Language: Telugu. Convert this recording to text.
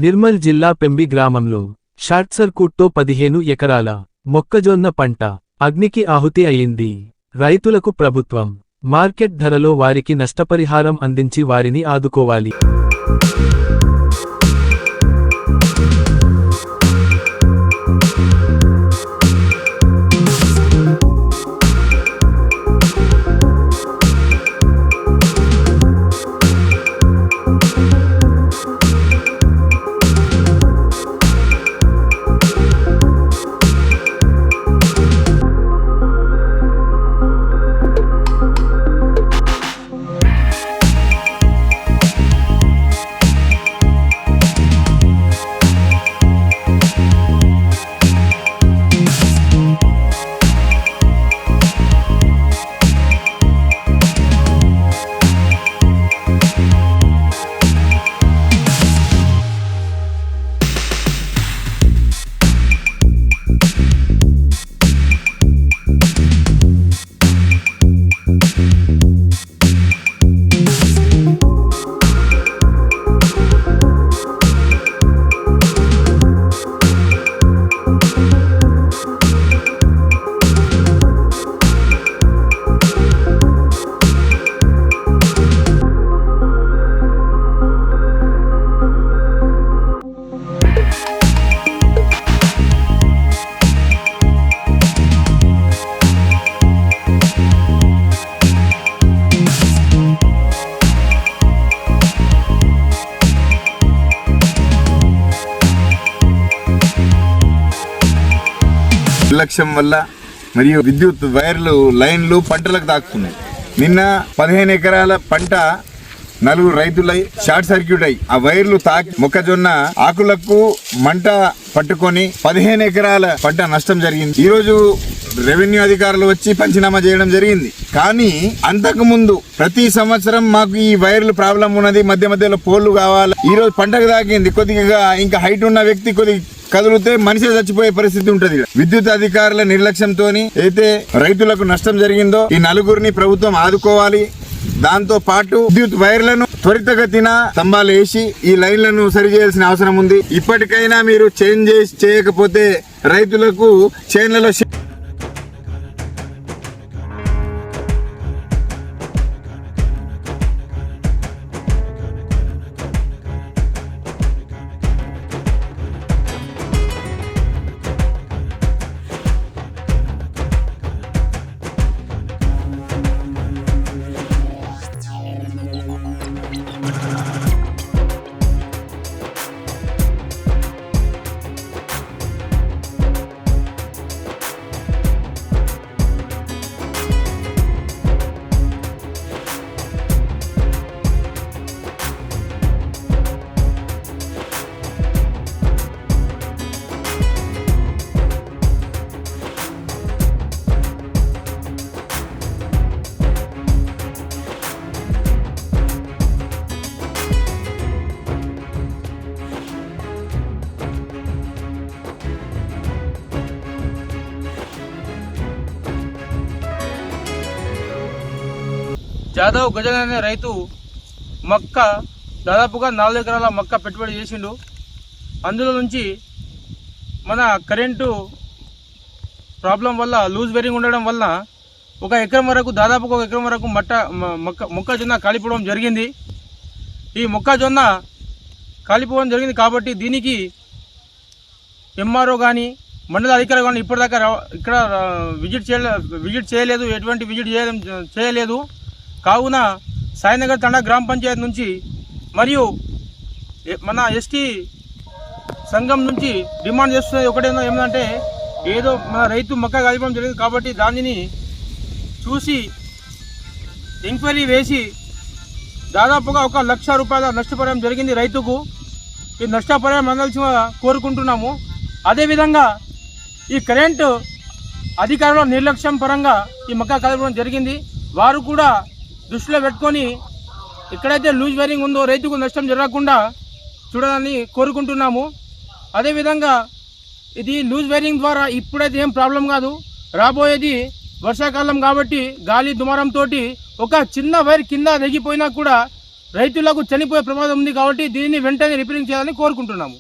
నిర్మల్ జిల్లా పెంబి గ్రామంలో షార్ట్ సర్క్యూట్తో 15 ఎకరాల మొక్కజొన్న పంట అగ్నికి ఆహుతి అయింది. రైతులకు ప్రభుత్వం మార్కెట్ ధరలో వారికి నష్టపరిహారం అందించి వారిని ఆదుకోవాలి. నిర్లక్ష్యం వల్ల మరియు విద్యుత్ వైర్లు లైన్లు పంటలకు తాకుతున్నాయి. నిన్న 15 ఎకరాల పంట 4 రైతులై షార్ట్ సర్క్యూట్ అయి ఆ వైర్లు తాకి మొక్కజొన్న ఆకులకు మంట పట్టుకొని 15 ఎకరాల పంట నష్టం జరిగింది. ఈరోజు రెవెన్యూ అధికారులు వచ్చి పంచనామా చేయడం జరిగింది. కానీ అంతకు ముందు ప్రతి సంవత్సరం మాకు ఈ వైర్లు ప్రాబ్లం ఉన్నది, మధ్య మధ్యలో పోల్లు కావాలి. ఈ రోజు పంటకు తాకింది, కొద్దిగా ఇంకా హైట్ ఉన్న వ్యక్తి కొద్దిగా కదిలితే మనిషి చచ్చిపోయే పరిస్థితి ఉంటది. విద్యుత్ అధికారుల నిర్లక్ష్యంతో అయితే రైతులకు నష్టం జరిగిందో ఈ నలుగురిని ప్రభుత్వం ఆదుకోవాలి. దాంతో పాటు విద్యుత్ వైర్లను త్వరితగతిన స్తంభాలు వేసి ఈ లైన్లను సరి చేయాల్సిన అవసరం ఉంది. ఇప్పటికైనా మీరు చేంజ్ చేయకపోతే రైతులకు చేన్లలో జాదవ్ గజల్ అనే రైతు మక్క దాదాపుగా 4 ఎకరాల మక్క పెట్టుబడి చేసిండు. అందులో నుంచి మన కరెంటు ప్రాబ్లం వల్ల లూజ్ బేరింగ్ ఉండడం వల్ల 1 ఎకరం వరకు దాదాపుగా 1 ఎకరం వరకు మొక్కజొన్న కాలిపోవడం జరిగింది. ఈ మొక్కజొన్న కాలిపోవడం జరిగింది కాబట్టి దీనికి ఎంఆర్ఓ కానీ మండల అధికారులు కానీ ఇప్పటిదాకా ఇక్కడ విజిట్ చేయలేదు, ఎటువంటి విజిట్ చేయలేదు. కావున సాయినగర్ తండా గ్రామ పంచాయతీ నుంచి మరియు మన ఎస్టీ సంఘం నుంచి డిమాండ్ చేస్తున్నది ఒకటేదో ఏమంటే, ఏదో మన రైతు మక్క కాలిపోవడం జరిగింది కాబట్టి దానిని చూసి ఎంక్వైరీ వేసి దాదాపుగా 1 లక్ష రూపాయల నష్టపరిహారం జరిగింది రైతుకు. ఈ నష్టపరిహారం అందాల్సిన కోరుకుంటున్నాము. అదేవిధంగా ఈ కరెంటు అధికారుల నిర్లక్ష్యం పరంగా ఈ మక్క కాలిపోవడం జరిగింది. వారు కూడా దృష్టిలో పెట్టుకొని ఎక్కడైతే లూజ్ వైరింగ్ ఉందో రైతుకు నష్టం జరగకుండా చూడాలని కోరుకుంటున్నాము. అదేవిధంగా ఇది లూజ్ వైరింగ్ ద్వారా ఇప్పుడైతే ఏం ప్రాబ్లం కాదు, రాబోయేది వర్షాకాలం కాబట్టి గాలి దుమారంతో ఒక చిన్న వైర్ కింద తెగిపోయినా కూడా రైతులకు చనిపోయే ప్రమాదం ఉంది కాబట్టి దీనిని వెంటనే రిపేరింగ్ చేయాలని కోరుకుంటున్నాము.